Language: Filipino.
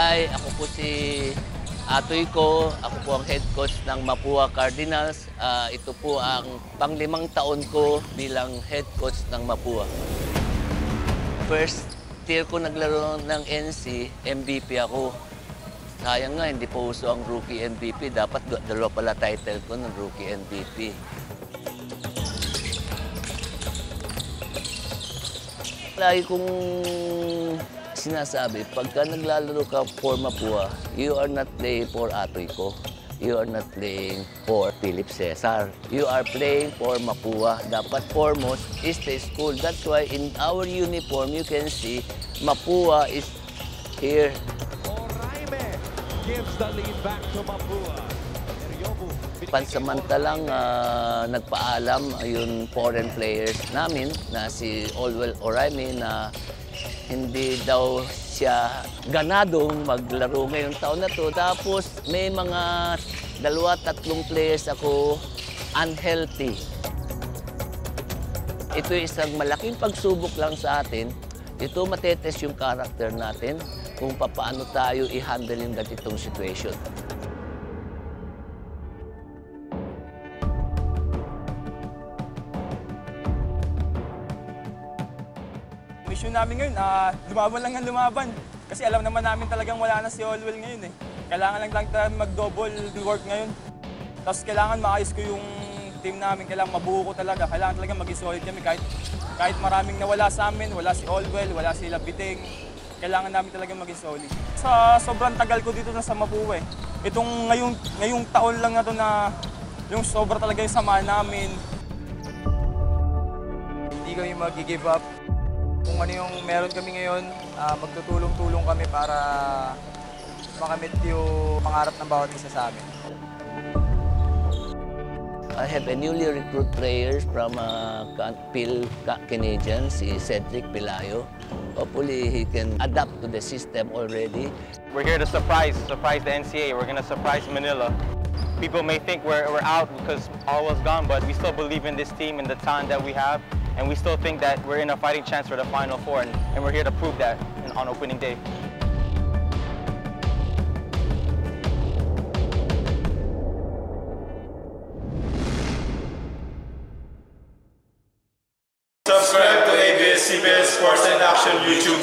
Hi, ako po si Atoy ko. Ako po ang head coach ng Mapua Cardinals. Ito po ang pang-5 taon ko bilang head coach ng Mapua. First year ko naglaro ng NC, MVP ako. Sayang nga, hindi pa uso ang rookie MVP. Dapat dalawa pala title ko ng rookie MVP. Lagi kong sinasabi, pagka naglalaro ka for Mapua, you are not playing for Atoy ko. You are not playing for Philip Cesar. You are playing for Mapua. Dapat foremost is the school. That's why in our uniform, you can see Mapua is here. Oraime gives the lead back to Mapua. Pansamantalang nagpaalam yung foreign players namin na si Olwell Oraime na hindi daw siya ganadong maglaro ngayong taon na to. Tapos may mga 2-3 players ako unhealthy. Ito isang malaking pagsubok lang sa atin. Ito matetest yung character natin kung paano tayo i-handle yung ganitong situation. Mission namin ngayon, lumaban lang ang lumaban. Kasi alam naman namin talagang wala na si Olwell ngayon eh. Kailangan lang tayo mag-double work ngayon. Tapos kailangan maayos ko yung team namin, kailangan mabuo ko talaga. Kailangan talaga maging solid kami kahit maraming nawala sa amin, wala si Olwell, wala si Labiting. Kailangan namin talaga maging solid. Sa sobrang tagal ko dito na sa Mapua eh. Itong ngayong taon lang na to na yung sobra talaga yung samahan namin. Hindi kami mag-give up. Kung ano yung meron kami ngayon, magtutulong-tulong kami para makamit yung pangarap ng bawat isa sa amin. I have a newly recruited player from Canadian, si Cedric Pelayo. Hopefully, he can adapt to the system already. We're here to surprise the NCAA. We're going to surprise Manila. People may think we're out because all was gone, but we still believe in this team and the talent that we have. And we still think that we're in a fighting chance for the Final Four, and we're here to prove that on opening day. Subscribe to ABS-CBN Sports and Action YouTube